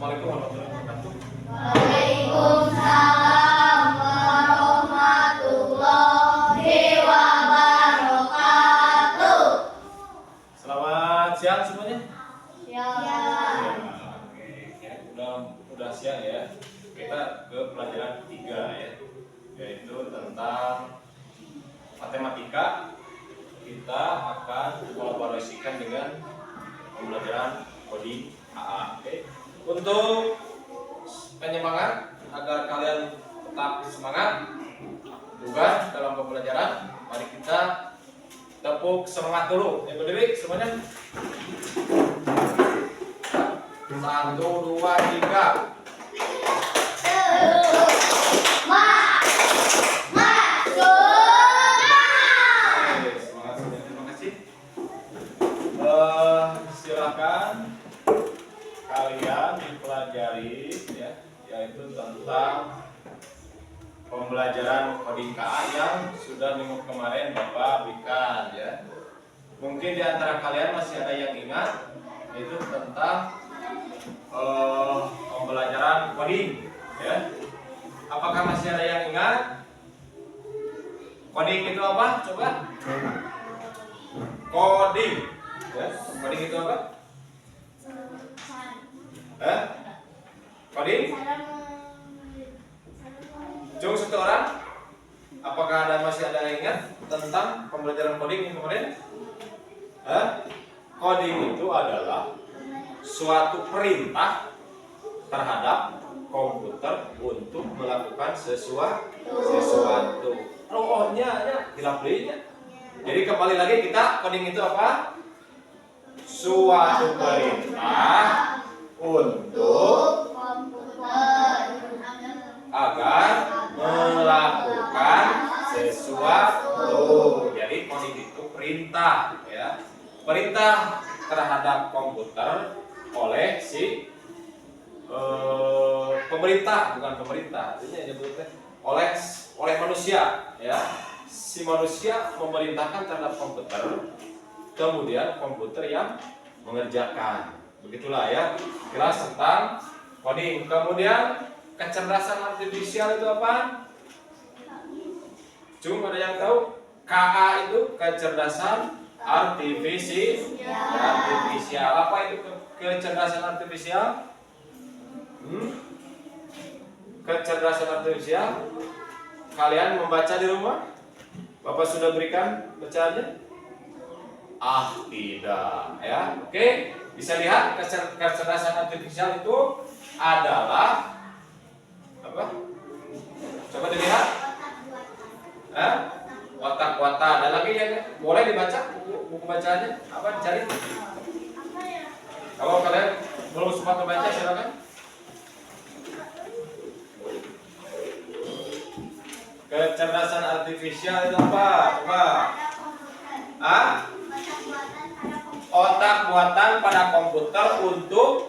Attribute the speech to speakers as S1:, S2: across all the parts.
S1: Assalamualaikum warahmatullahi wabarakatuh.
S2: Waalaikumsalam warahmatullahi wabarakatuh.
S1: Selamat siang semuanya.
S2: Siang.
S1: Oke, ya, udah siang ya. Kita ke pelajaran 3 ya, yaitu tentang matematika. Kita akan kolaborasikan dengan pembelajaran coding AA. Oke. Untuk penyemangat agar kalian tetap semangat juga dalam pembelajaran, mari kita tepuk semangat dulu. Yang berdiri semuanya. 1, 2, 3. Silakan kalian mempelajari ya, yaitu tentang pembelajaran coding KA yang sudah minggu kemarin Bapak berikan ya. Mungkin di antara kalian masih ada yang ingat, yaitu tentang pembelajaran coding ya. Apakah masih ada yang ingat? Coding itu apa? Coba. Coding ya. Coding itu apa? Coding? Cung satu orang. Apakah masih ada yang ingat tentang pembelajaran coding yang kemarin? Coding itu adalah suatu perintah terhadap komputer untuk melakukan sesuatu. Rohnya dilapelinya. Jadi kembali lagi, kita coding itu apa? Suatu perintah untuk agar melakukan sesuatu. Jadi coding itu perintah ya. Perintah terhadap komputer oleh si pemerintah, bukan pemerintah, artinya nyebutnya oleh manusia ya. Si manusia memerintahkan terhadap komputer, kemudian komputer yang mengerjakan. Begitulah ya kelas tentang coding. Kemudian kecerdasan artifisial itu apa? Cuma ada yang tahu? KA itu kecerdasan artifisial. Apa itu kecerdasan artifisial? Kecerdasan artifisial. Kalian membaca di rumah? Bapak sudah berikan bacaannya? Tidak ya. Oke, bisa lihat kecerdasan artifisial itu adalah apa? Coba dilihat. Watak-watak. Ada lagi yang boleh dibaca buku bacaannya? Apa dicari? Kalau kalian belum sempat membaca, silakan. Kecerdasan artifisial itu apa? Coba. Otak buatan pada komputer untuk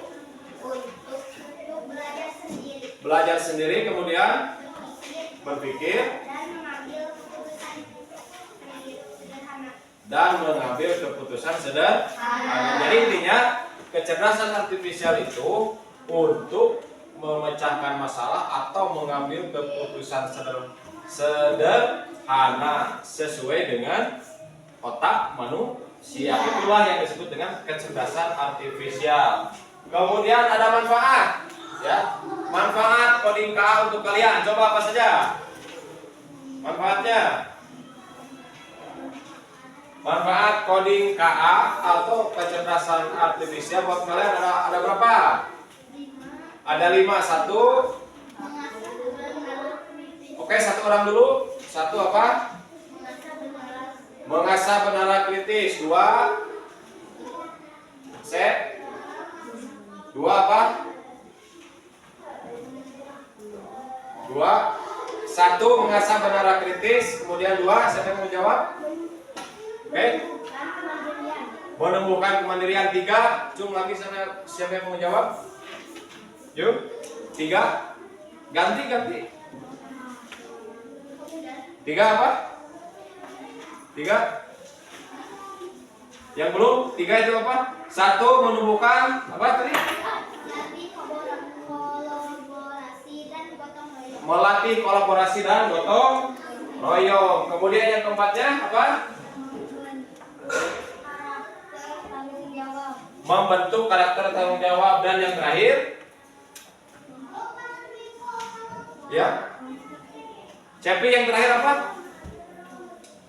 S1: belajar sendiri, kemudian berpikir dan mengambil keputusan sederhana. Jadi intinya kecerdasan artifisial itu untuk memecahkan masalah atau mengambil keputusan sederhana sesuai dengan otak manusia. Itulah yang disebut dengan kecerdasan artifisial. Kemudian ada manfaat ya. Manfaat coding KA untuk kalian. Coba apa saja manfaatnya? Manfaat coding KA atau kecerdasan artifisial buat kalian ada berapa? Ada 5. 1. Oke, 1 orang dulu. 1 apa? Mengasah penara kritis. 2. Set. 2 apa? 2. 1 mengasah penara kritis. Kemudian 2. Siapa yang mau jawab? Oke. Menumbuhkan kemandirian. 3. Cung lagi siapa yang mau jawab? Yuk. 3. Ganti. 3 apa? 3. Yang belum? 3 itu apa? 1 menumbuhkan apa tadi? melatih kolaborasi dan gotong royong. Kemudian yang keempatnya apa?
S2: Tanggung jawab.
S1: Membentuk karakter tanggung jawab. Dan yang terakhir, ya, Cepi, yang terakhir apa?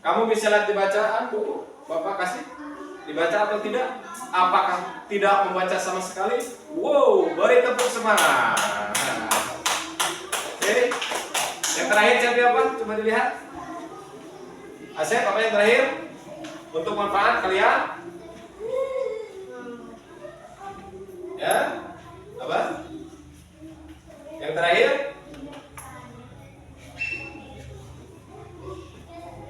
S1: Kamu bisa lihat di bacaan buku Bapak kasih, dibaca atau tidak? Apakah tidak membaca sama sekali? Wow, beri tepuk semangat. Oke. Yang terakhir Cepi apa? Coba dilihat. Asep, apa yang terakhir? Untuk manfaat kalian? Ya, apa? Yang terakhir?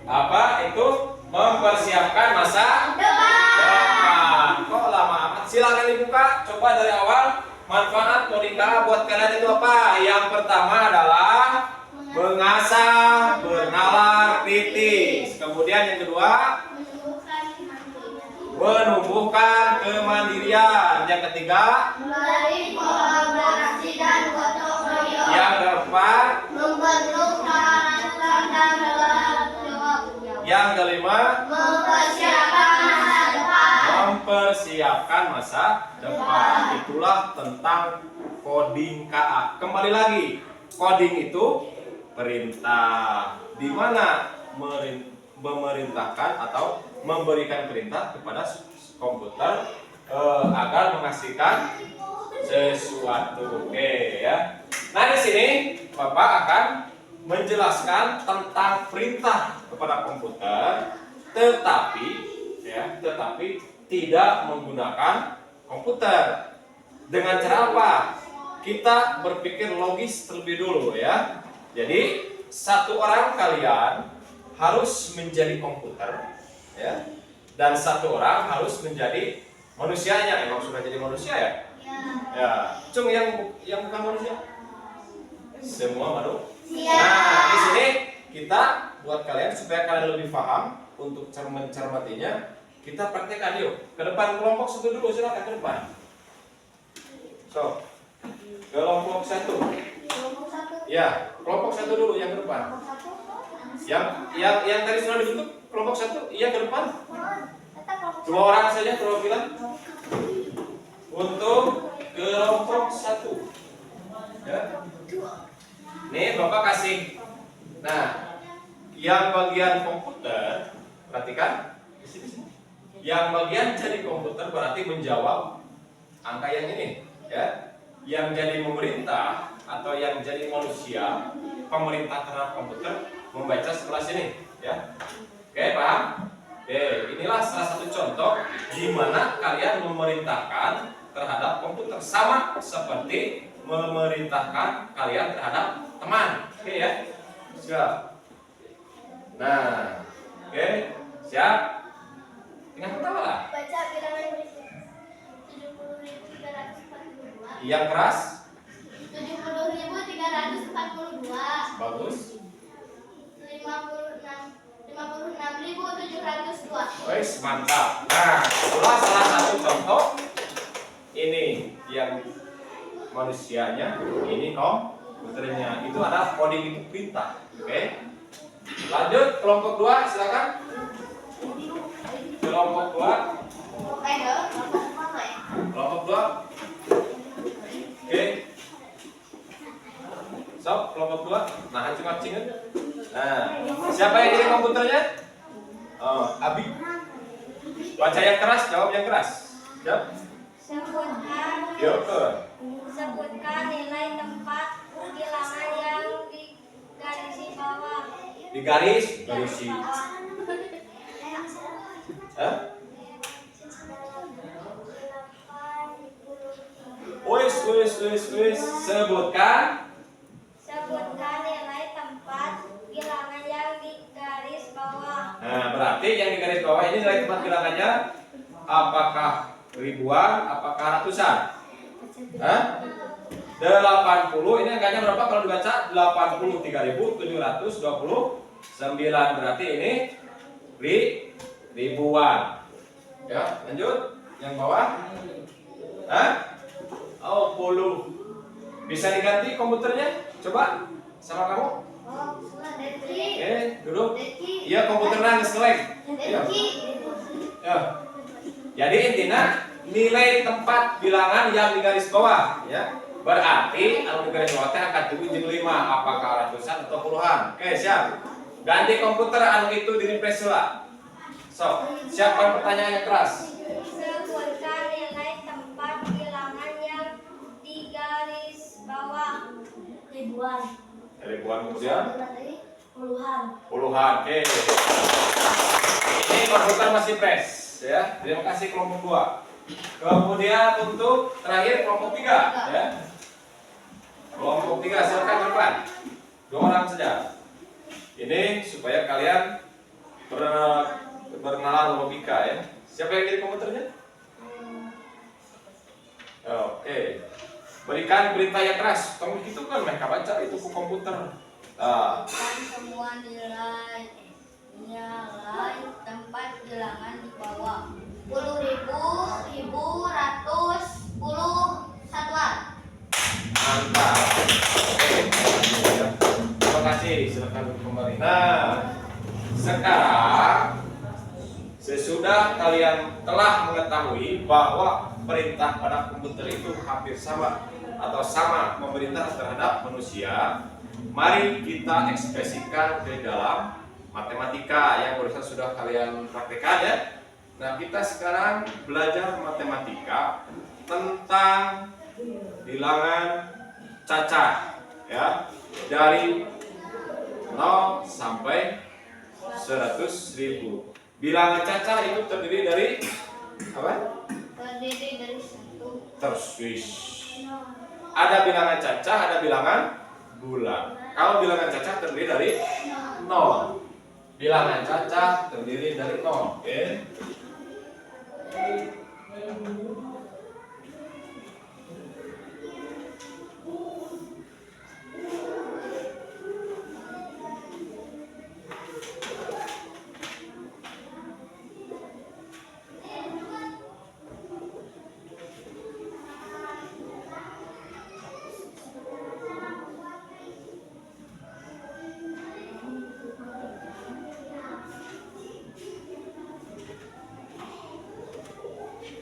S1: Apa itu? Mempersiapkan masa depan. Kok lama amat? Silakan dibuka. Coba dari awal. Manfaat coding KA buat kalian itu apa? Yang pertama adalah mengasah bernalar kritis. Kemudian yang kedua, menumbuhkan kemandirian. Yang ketiga,
S2: Melalui kolaborasi dan gotong royong.
S1: yang keempat,
S2: Membentuk karakter dan tanggung jawab.
S1: yang kelima,
S2: Mempersiapkan masa depan.
S1: mempersiapkan masa depan. Itulah tentang coding KA. Kembali lagi, coding itu perintah, di mana memerintahkan atau memberikan perintah kepada komputer agar menghasilkan sesuatu. Oke ya. Nah, di sini Bapak akan menjelaskan tentang perintah kepada komputer, tetapi tidak menggunakan komputer. Dengan cara apa? Kita berpikir logis terlebih dulu ya. Jadi satu orang kalian harus menjadi komputer ya, dan satu orang harus menjadi manusianya. Emang sudah jadi manusia ya? Ya. Cung yang bukan manusia? Semua manusia. Nah, di sini kita buat kalian supaya kalian lebih paham untuk mencermatinya. Kita praktekkan yuk. Ke depan kelompok satu dulu, silakan ke depan. So, kelompok satu.
S2: Kelompok satu.
S1: Ya, kelompok satu dulu yang ke depan. Yang tadi sudah dibentuk kelompok satu, iya ke depan. Dua orang saja perwakilan untuk kelompok satu. Ya. Nih Bapak kasih. Nah, yang bagian komputer, perhatikan. Yang bagian jadi komputer berarti menjawab angka yang ini, ya. Yang jadi pemerintah atau yang jadi manusia, pemerintah terhadap komputer membaca sebelah sini, ya. Oke, paham? Oke, inilah salah satu contoh di mana kalian memerintahkan terhadap komputer sama seperti memerintahkan kalian terhadap teman. Oke ya. Siap. Nah, oke, siap. Ingat pertama lah.
S2: Baca bilangan berikut. 70.342.
S1: Yang keras.
S2: 70.342.
S1: Bagus.
S2: 56.702.
S1: Wes, mantap. Nah, itulah salah satu contoh. Ini yang manusianya, ini komputernya. Itu adalah coding itu perintah. Oke. Lanjut kelompok 2, silakan. Kelompok 2. Kelompok 2. Oke. Sob, kelompok 2. Nah, acung-acungan. Nah, siapa yang jadi komputernya? Oh, Abi. Baca yang keras, jawab yang keras. Siap?
S2: Sebutkan nilai tempat bilangan yang di garis bawah.
S1: Di garisi. Hah? Wis. Sebutkan
S2: Nilai tempat bilangan yang di garis bawah.
S1: Nah, berarti yang di garis bawah ini nilai tempat bilangannya apakah ribuan, apakah ratusan? Hah? 80, ini angkanya berapa kalau dibaca? 83.729, berarti ini ribuan. Ya, lanjut. Yang bawah? Hah? Oh, 10. Bisa diganti komputernya? Coba. sama kamu?
S2: Deki.
S1: Oke, duduk.
S2: Deki.
S1: Iya, komputernya nge-select. Iya.
S2: Deki.
S1: Ya. Jadi intinya nilai tempat bilangan yang di garis bawah, ya. Berarti anu di garis bawah teh akan 7 jeung 5, apakah ratusan atau puluhan. Oke, siap. Ganti komputer anu itu di refresh heula. So, siapkan pertanyaan yang keras.
S3: Sebutkan nilai tempat bilangan yang di garis bawah.
S2: Ribuan.
S1: Ribuan kemudian
S2: Puluhan.
S1: puluhan. Oke. Ini komputer masih fresh, ya. Terima kasih kelompok 2. Kemudian untuk terakhir kelompok 3, ya. Kelompok 3 silakan ke depan. 2 orang saja. Ini supaya kalian berkenalan logika, ya. Siapa yang jadi komputernya? Oke. Berikan perintah yang keras. Kamu gitu kan mereka baca itu ke komputer.
S3: Dan semua nilai tempat bilangan di bawah.
S2: 10.000, 1.000, ratus, 10, satuan.
S1: Mantap. Oke. Terima kasih. Silakan kembali. Nah, sekarang sesudah kalian telah mengetahui bahwa perintah pada komputer itu hampir sama atau sama memerintah terhadap manusia, mari kita ekspresikan ke dalam matematika yang barusan sudah kalian praktekkan, ya. Nah, kita sekarang belajar matematika tentang bilangan cacah, ya, dari 0 sampai 100.000. Bilangan cacah itu terdiri dari apa?
S3: Terdiri dari 1.
S1: Terus. Ada bilangan cacah, ada bilangan bulan. Kalau bilangan cacah terdiri dari 0. Bilangan cacah terdiri dari 0. Oke.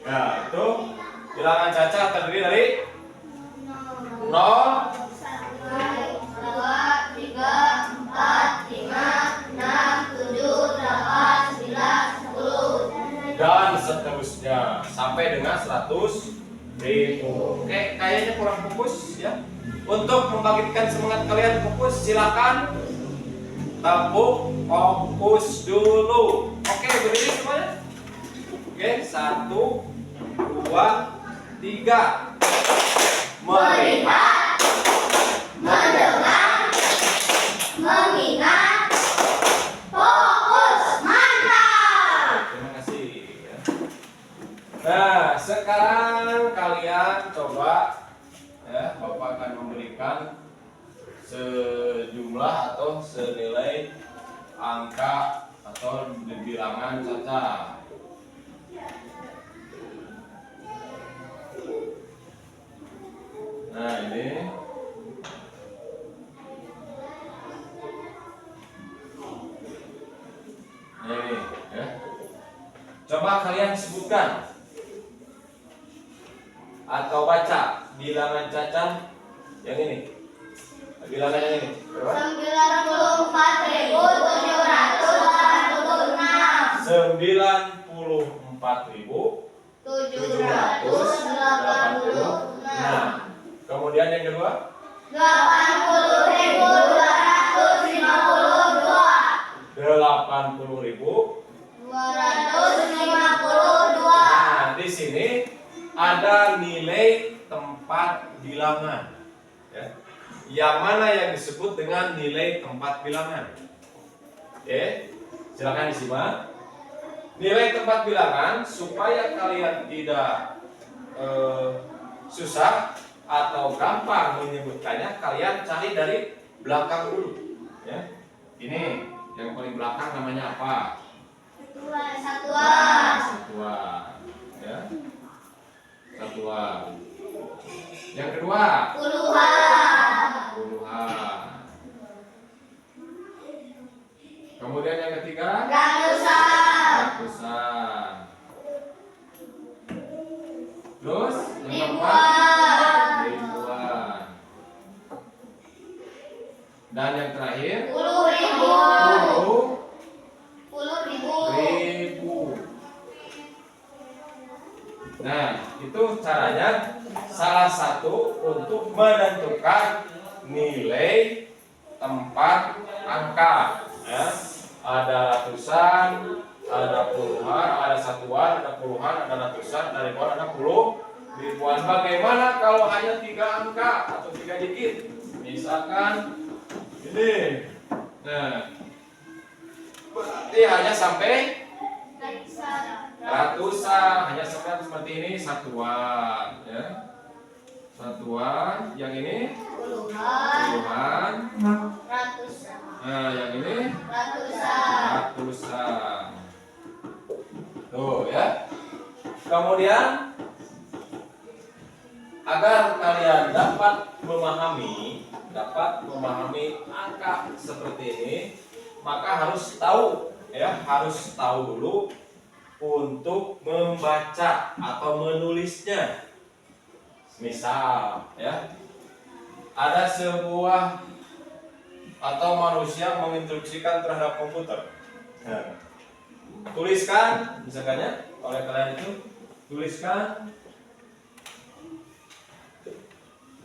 S1: Nah, itu bilangan cacah terdiri dari 0,
S2: 2, 3, 4, 5, 6, 7, 8, 9, 10.
S1: dan seterusnya sampai dengan 100.000. Oke, kayaknya kurang fokus, ya. Untuk membangkitkan semangat kalian fokus, silakan tepuk fokus dulu. Oke, berdiri semuanya. Oke, 1, 2, 3.
S2: Melihat, mendengar, mengingat, fokus, mantap.
S1: Terima kasih, ya. Nah, sekarang kalian coba, ya, Bapak akan memberikan sejumlah atau senilai angka atau bilangan cacah. Nah, ini ya. Coba kalian sebutkan atau baca bilangan cacah yang ini. Bilangan yang ini. Berapa?
S2: 94.786.
S1: Kemudian yang kedua?
S2: 80.252.
S1: Nah, di sini ada nilai tempat bilangan, ya. Yang mana yang disebut dengan nilai tempat bilangan? Oke, silakan disimak. Nilai tempat bilangan supaya kalian tidak susah atau gampang menyebutkannya, kalian cari dari belakang dulu, ya. Ini yang paling belakang namanya apa?
S2: Satuan.
S1: Satuan, ya. Satuan. Yang kedua,
S2: Puluhan.
S1: puluhan. Kemudian yang ketiga,
S2: ratusan,
S1: ratusan. Terus yang keempat,
S2: ribuan,
S1: ribuan. Dan yang terakhir,
S2: 10.000,
S1: 10.000.
S2: 10.000.
S1: Nah, itu caranya salah satu untuk menentukan nilai tempat angka. Ya. Ada ratusan, ada puluhan, ada satuan, ada puluhan, ada ratusan, ada ribuan, ada ribuan. Bagaimana kalau hanya 3 angka atau 3 digit? Misalkan ini. Nah, berarti hanya sampai ratusan, hanya seperti ini satuan, ya. Satuan, yang ini puluhan,
S2: Ratusan,
S1: nah yang ini
S2: ratusan,
S1: ratusan. Tuh ya. Kemudian agar kalian dapat memahami angka seperti ini, maka harus tahu ya, harus tahu dulu untuk membaca atau menulisnya. Misal ya, ada sebuah atau manusia menginstruksikan terhadap komputer. Nah, tuliskan, misalkannya oleh kalian itu tuliskan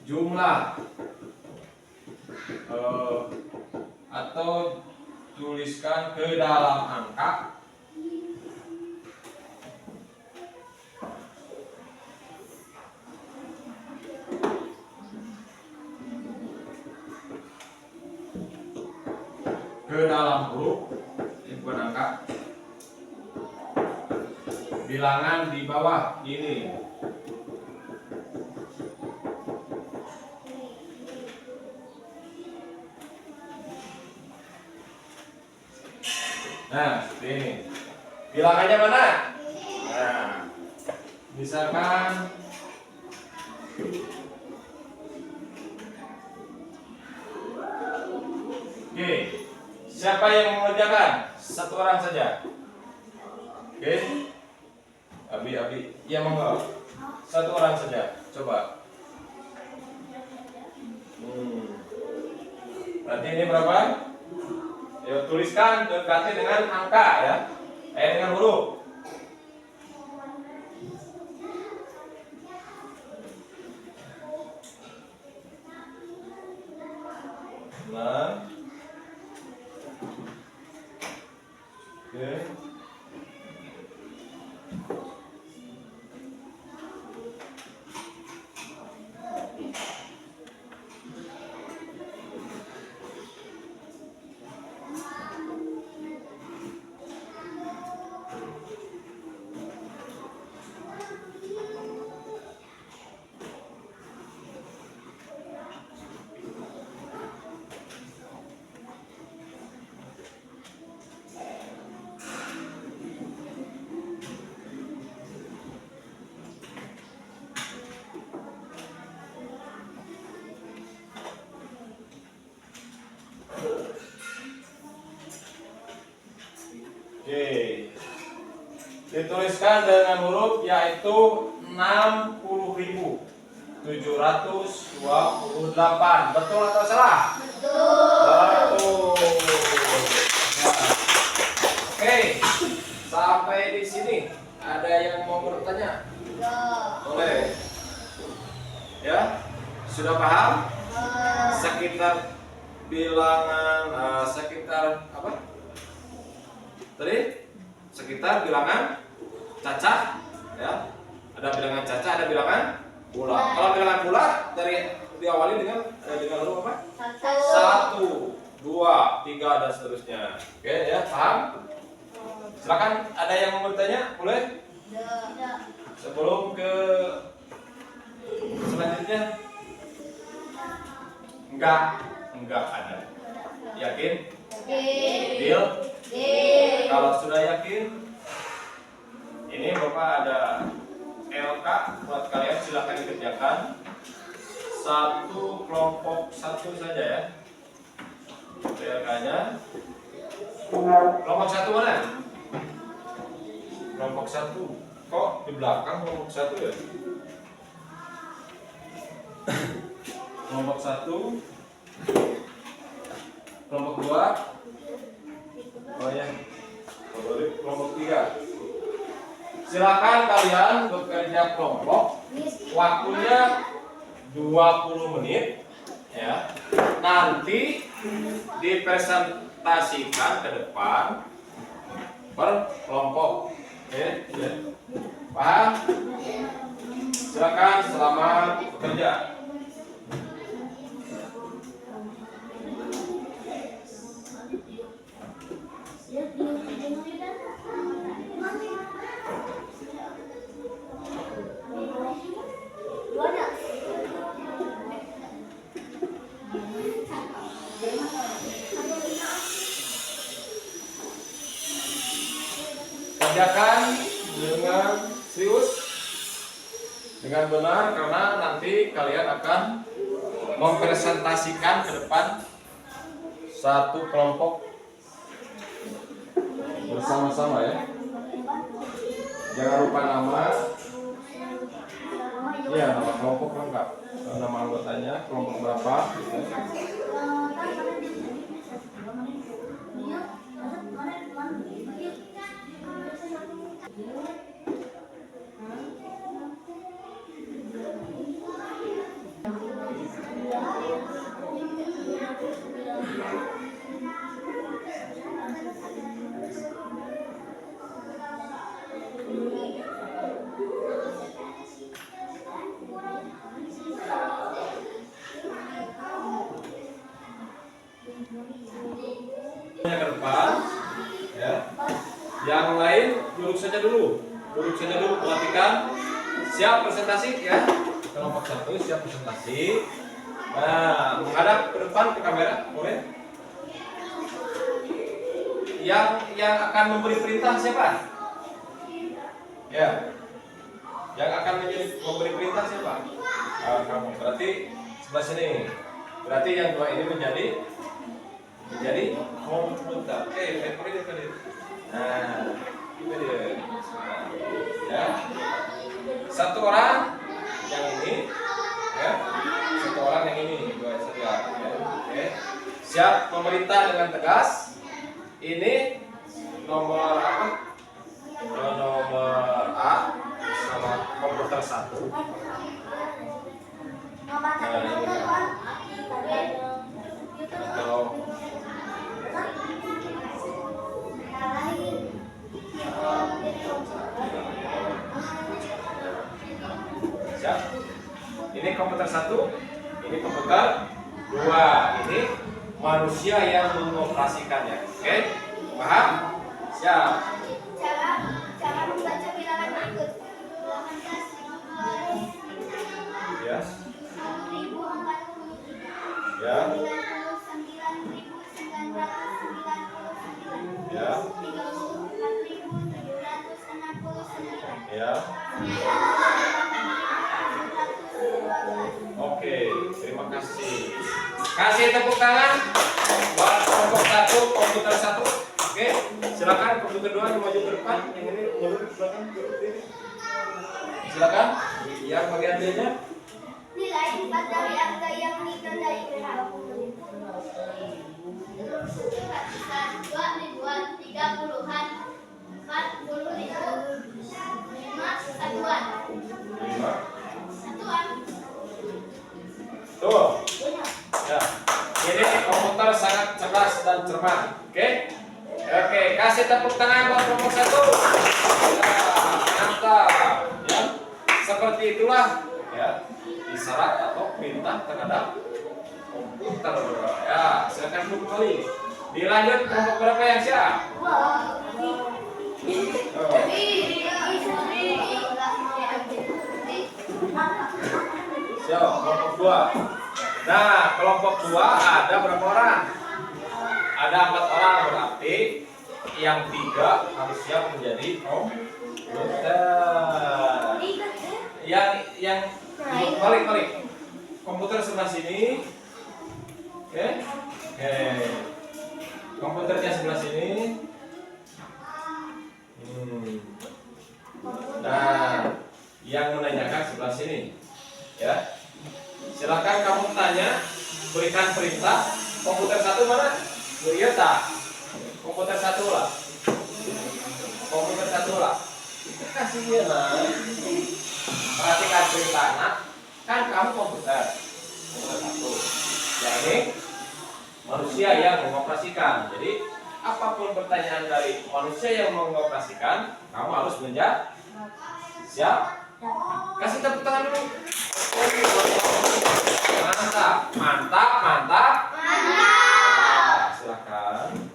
S1: jumlah atau tuliskan ke dalam angka ke dalam huruf, ini bukan angka, bilangan di bawah ini. Nah, seperti ini. Bilangannya mana? Nah, misalkan oke. Siapa yang mengerjakan? Satu orang saja. Oke. Abi. Ya, monggo. Satu orang saja. Coba. Berarti ini berapa? Ya, tuliskan dan ganti dengan angka ya. Dengan huruf. Nah. Oke. Oke. Dituliskan dengan huruf yaitu 60.728. Betul atau salah? Betul. Oke. Sampai di sini ada yang mau bertanya? Boleh. Ya? Sudah paham? Sekitar bilangan sekitar apa? Tadi sekitar bilangan cacah ya. Ada bilangan cacah, ada bilangan bulat. Kalau bilangan bulat dari diawali dengan huruf apa? 1, 2, 3 dan seterusnya. Oke ya, paham? Silakan, ada yang mau bertanya? Boleh? Sebelum ke selanjutnya? Enggak ada. Yakin? Deal? Kalau sudah yakin, ini Bapak ada LK buat kalian, silahkan dikerjakan. Satu kelompok satu saja ya. LK-nya Kelompok 1 mana? Kelompok 1. Kok di belakang kelompok 1 ya? Kelompok 1. Kelompok 2. Oh ya. Kelompok 3. Silakan kalian bekerja kelompok. Waktunya 20 menit ya. Nanti dipresentasikan ke depan per kelompok. Oke, ya. Paham? Silakan, selamat bekerja. Kerjakan dengan serius, dengan benar, karena nanti kalian akan mempresentasikan ke depan satu kelompok bersama-sama ya. Jangan lupa nama, ya nama kelompok lengkap, nama anggotanya, kelompok berapa. Ya. Ke depan ya. Yang lain duduk saja dulu, perhatikan. Siap presentasi ya. Kelompok 1 siap presentasi. Nah, menghadap ke depan ke kamera, boleh? Yang akan memberi perintah siapa? Ya. Yang akan memberi perintah siapa? Kamu. Berarti sebelah sini. Berarti yang dua ini menjadi komputer. Nah, itu dia. Ya. Satu orang yang ini, ya. Satu orang yang ini, dua satu ya. Oke. Siap memerintah dengan tegas. Ini nomor apa? Nomor A sama komputer 1. Atau siap. Ini komputer 1, ini komputer 2, ini manusia yang mengoperasikannya. Oke, paham? Siap.
S3: Cara membaca bilangan berikut.
S1: Ya.
S3: 1043.
S1: Ya.
S3: 99.999.
S1: Ya.
S3: 34.769.
S1: Ya. Oke, terima kasih. Kasih tepuk tangan buat kelompok 1, komputer 1. Oke, silakan komputer 2 yang maju ke depan, yang ini mundur ke belakang. Silakan. Yang bagian D-nya.
S3: Nilai 4 dari angka yang ditandai berapa? 2 ribuan, 3 puluhan, 40 ribu, 5 satuan.
S1: 5
S3: Satuan.
S1: Tuh. Ya. Ini komputer sangat cerdas dan cermat. Oke? Oke, kasih tepuk tangan buat kelompok 1. Ya, mantap. Ya. Seperti itulah ya isyarat atau perintah terhadap komputer. Ya, silakan duduk kembali. Dilanjut kelompok berapa yang siap? Siap, kelompok 2. Nah, kelompok 2 ada berapa orang? Ada 4 orang, berarti yang 3 harus siap menjadi komputer. Yang balik. Komputer sebelah sini. Oke. Komputernya sebelah sini. Nah, yang menanyakan sebelah sini, ya. Silakan kamu tanya, berikan perintah. Komputer satu mana? Lihat tak? Komputer satu lah. Komputer satu lah. Kasih dia nak. Perhatikan perintah nak. Kan kamu komputer. Komputer satu. Ya ini manusia yang mengoperasikan. Jadi apapun pertanyaan dari manusia yang mengoperasikan, kamu harus menjawab. Siap? Kasih tepuk tangan dulu. Oke, mantap, mantap, mantap. Nah, silakan.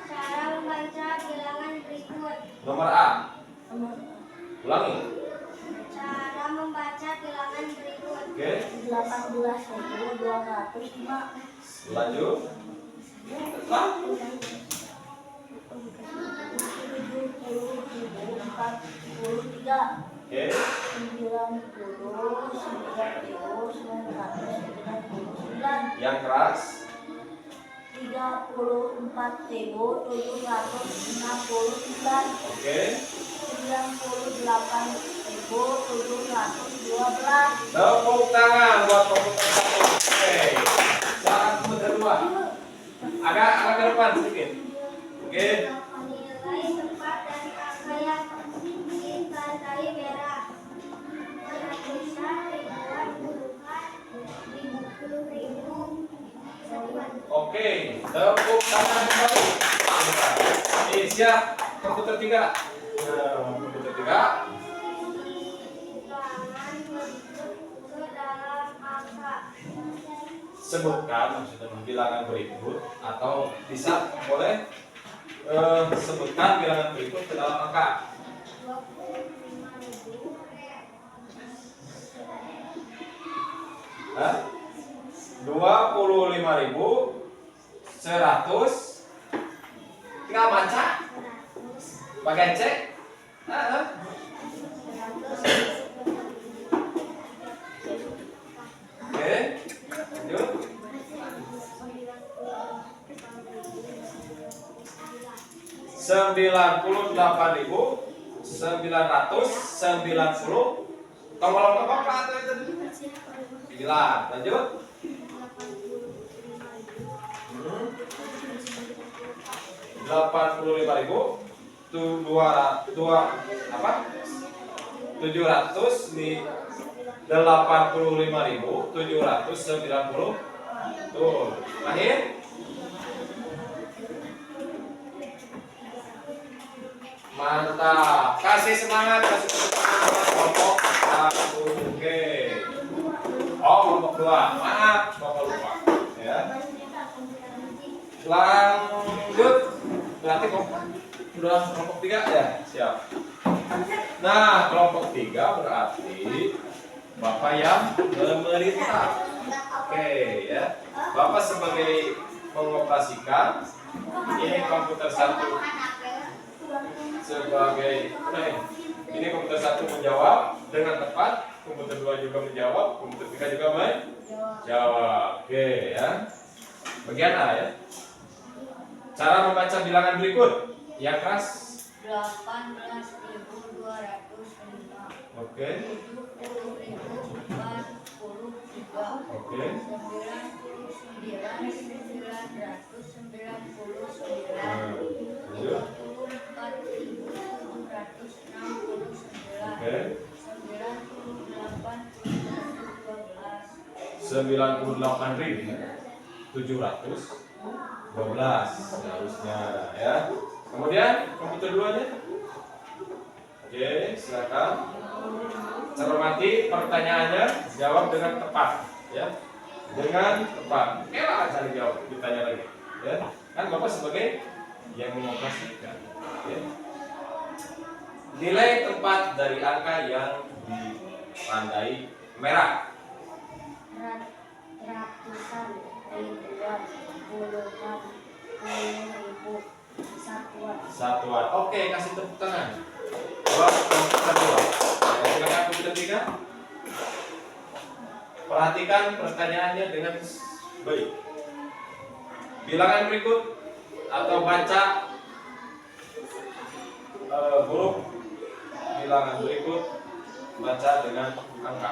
S3: Cara membaca bilangan berikut.
S1: Nomor A. Ulangi.
S3: Cara membaca bilangan berikut.
S1: Oke.
S2: 18.205.
S1: Lanjut. Lah.
S2: 70.043.
S1: Oke.
S2: 90.999.
S1: Yang keras.
S2: 34.769.
S1: Oke.
S2: 98.712.
S1: Tepuk tangan buat komputer satu. Oke. Sekarang komputer dua. Agak ke depan sedikit. Oke.
S3: Nilai tempat dan angka yang ditandai merah. Penulisan ribuan puluhan ribu.
S1: Oke. Tepuk tangan kembali. Siap. Komputer tiga. Nah, komputer tiga.
S3: Bilangan berikut dalam angka.
S1: Sebutkan maksudnya bilangan berikut atau bisa boleh sebutkan bilangan berikut ke dalam angka. 25.100. Tinggal baca, pakai cek. Oke, lanjut. 98.990. Tombol apa atau itu? 9. Lanjut. 85.790. Tuh, terakhir. Mantap. Kasih semangat, kasih semangat kelompok 1. Oke. Oh, kelompok 2. Maaf, kelompok lupa. Ya. Lanjut. Berarti sudah kelompok 3 ya? Siap. Nah, kelompok 3 berarti Bapak yang memerintah. Oke, ya. Bapak sebagai mengoperasikan, ini komputer 1 sebagai ini komputer 1 menjawab dengan tepat, komputer 2 juga menjawab, komputer 3 juga menjawab. Oke, ya. Bagian A ya. Cara membaca bilangan berikut. Yang keras
S2: 18.205.
S1: oke.
S2: 70.043.
S1: Oke.
S2: 99.999.
S1: Lanjut.
S2: 24.769.
S1: Oke. 98.712 seharusnya ya. Kemudian komputer 2-nya. Oke, silakan. Cermati pertanyaannya, jawab dengan tepat ya. Dengan tepat. Elak cari jawab, ditanya lagi ya. Kan Bapak sebagai yang mengoperasikan ya. Nilai tempat dari angka yang ditandai merah.
S2: Ratusan, ribuan, puluhan, ribu, satuan.
S1: Oke, kasih tepuk tangan. Buat komputer 2. Silakan komputer 3. Perhatikan pertanyaannya dengan baik. bilangan berikut atau baca huruf bilangan berikut, baca dengan angka.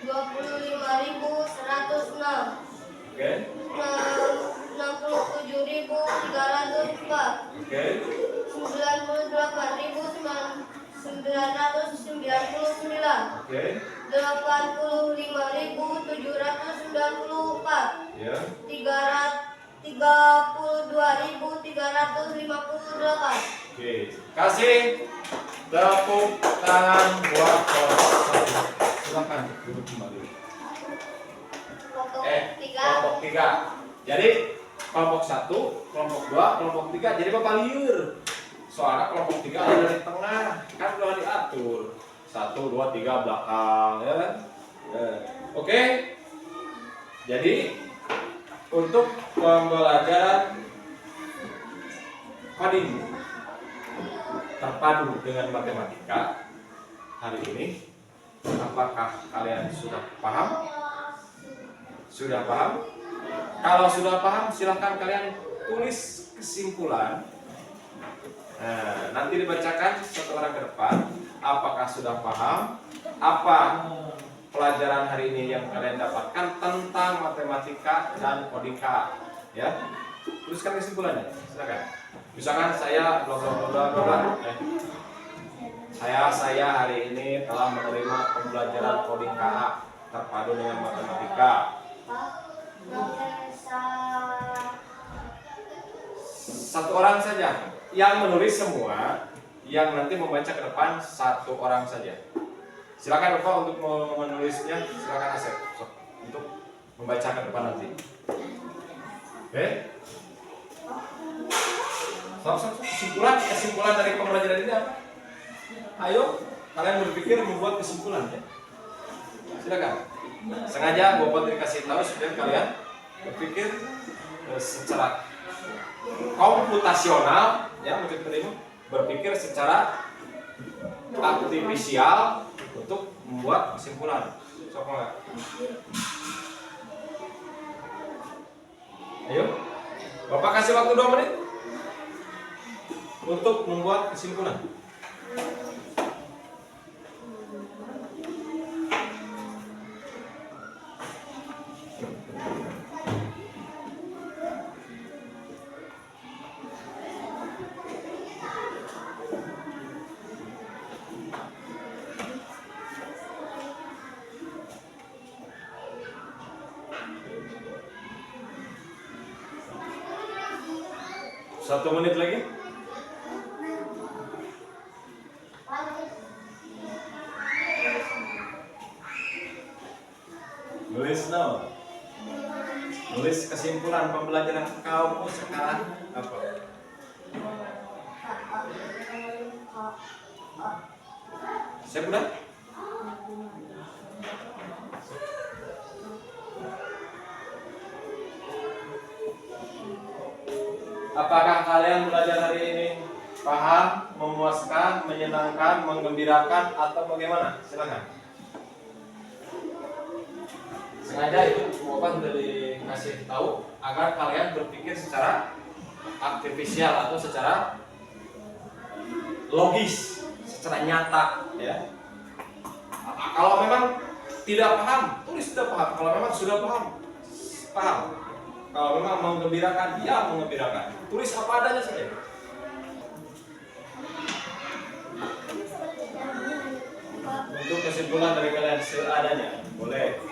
S3: 25.106.
S1: Oke.
S3: 67.304.
S1: Oke.
S3: 98.999.
S1: Oke.
S3: 85.794.
S1: Ya.
S3: 32.358.
S1: Oke. Kasih tepuk tangan buat kelompok 1. Silakan duduk kembali. Kelompok 3. Jadi kelompok 1, kelompok 2, kelompok 3. Jadi Bapak liur. Soalnya kelompok 3 ada dari tengah, kan udah diatur. 1, 2, 3 belakang, ya kan? Oke. Jadi untuk pembelajaran coding terpadu dengan matematika hari ini, apakah kalian sudah paham? Sudah paham? Kalau sudah paham, silahkan kalian tulis kesimpulan. Nah, nanti dibacakan satu orang ke depan. Apakah sudah paham? Apa pelajaran hari ini yang kalian dapatkan tentang matematika dan kodika? Ya, tuliskan kesimpulannya. Silakan. Misalkan saya saya hari ini telah menerima pembelajaran coding KA terpadu dengan matematika. Satu orang saja yang menulis semua, yang nanti membaca ke depan satu orang saja. Silakan Bapak untuk menulisnya, silakan Asep untuk membaca ke depan nanti. Oke? Kesimpulan dari pembelajaran ini apa? Ayo, kalian berpikir membuat kesimpulan ya. Silakan. Sengaja Bapak dikasih tahu supaya kalian berpikir secara komputasional, ya, berpikir secara artifisial untuk membuat kesimpulan. Sok enggak? Ayo, Bapak kasih waktu 2 menit untuk membuat kesimpulan. Satu menit lagi. Nulis no. Nulis kesimpulan pembelajaran kamu sekarang apa? Saya udah. Apakah kalian belajar hari ini paham, memuaskan, menyenangkan, menggembirakan, atau bagaimana? Silakan. Sengaja itu Bapak sudah dikasih tahu agar kalian berpikir secara artifisial atau secara logis, secara nyata, ya. Kalau memang tidak paham, tulis tidak paham. Kalau memang sudah paham, paham. Kalau memang menggembirakan, ya menggembirakan. Tulis apa adanya saja. Untuk kesimpulan dari kalian seadanya, boleh.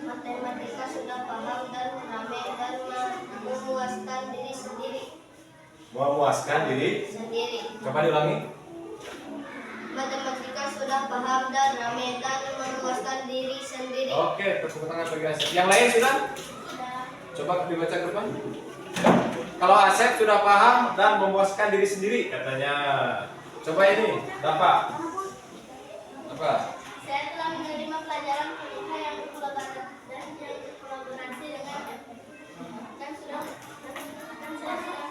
S3: Matematika sudah paham dan ramai dan memuaskan diri sendiri.
S1: Memuaskan diri
S3: Sendiri.
S1: Coba diulangi.
S3: Matematika sudah paham dan ramai dan memuaskan diri sendiri.
S1: Oke, tepuk tangan bagi Asep. Yang lain sudah? Coba dibaca ke depan. Kalau Asep sudah paham dan memuaskan diri sendiri katanya. Coba ini, Bapak. Apa?
S3: Saya telah menerima pelajaran kuliah yang berkolaborasi dengan dan sudah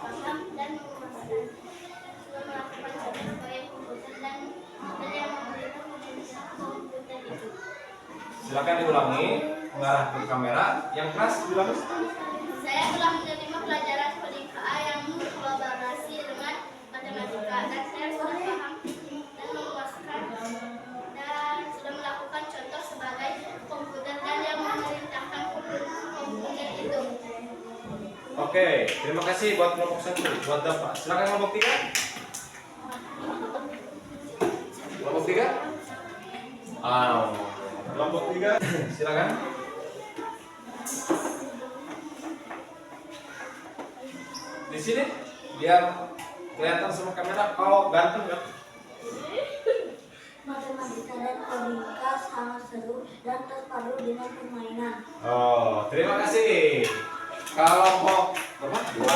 S3: paham dan memuaskan. Sudah melakukan tugas proyek komputer dan yang memberikan komputer itu.
S1: Silakan diulangi, mengarah ke kamera. Yang keras diulangi. Oke, terima kasih buat kelompok 1, buat Bapak. Silakan kelompok 3. Kelompok 3. Kelompok 3, silakan. Di sini biar kelihatan sama kamera kau ganteng kan?
S2: Matematika dan kodika sangat seru dan terpadu dengan permainan.
S1: Oh, terima kasih. Kelompok berapa? 2.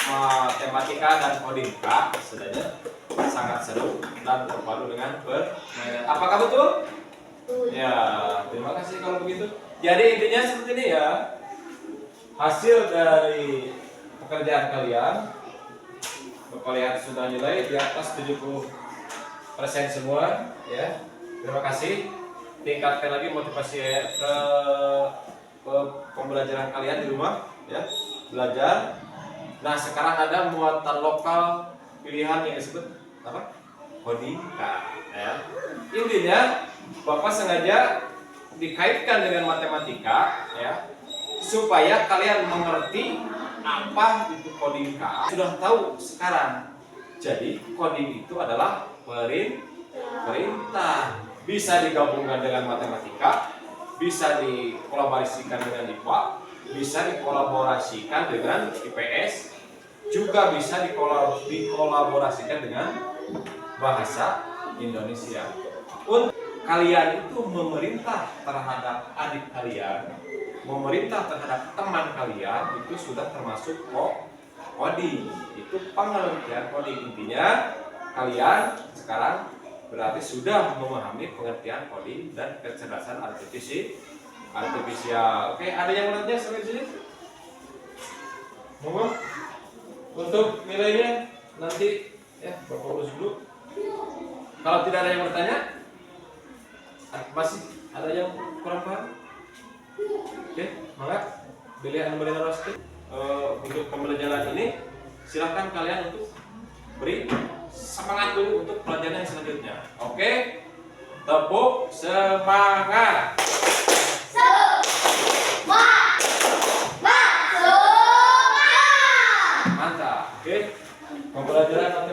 S1: Matematika dan kodika sebenarnya sangat seru dan terpadu dengan permainan. Apakah betul? Ya, terima kasih kalau begitu. Jadi intinya seperti ini ya. Hasil dari pekerjaan kalian, Bapak lihat sudah nilai di atas 70% semua ya. Terima kasih. Tingkatkan lagi motivasi ke pembelajaran kalian di rumah ya. Belajar. Nah, sekarang ada muatan lokal pilihan yang disebut apa? Kodika ya. Intinya Bapak sengaja dikaitkan dengan matematika ya, supaya kalian mengerti apa itu kodika. Sudah tahu sekarang. Jadi coding itu adalah perintah. Bisa digabungkan dengan matematika, bisa dikolaborasikan dengan IPA, bisa dikolaborasikan dengan IPS, juga bisa dikolaborasikan dengan bahasa Indonesia. Untuk kalian itu memerintah terhadap adik kalian, memerintah terhadap teman kalian, itu sudah termasuk coding. Itu pengertian coding. Intinya kalian sekarang berarti sudah memahami pengertian coding dan kecerdasan artifisial. Oke, ada yang mau nanya sampai sini? Monggo. Untuk nilainya nanti ya Bapak urus dulu. Kalau tidak ada yang bertanya, masih ada yang kurang paham? Oke, maka pilihan nomor roster untuk pembelajaran ini silakan kalian untuk beri semangat dulu untuk pelajaran yang selanjutnya. Oke, tepuk semangat. Mantap. Oke, pembelajaran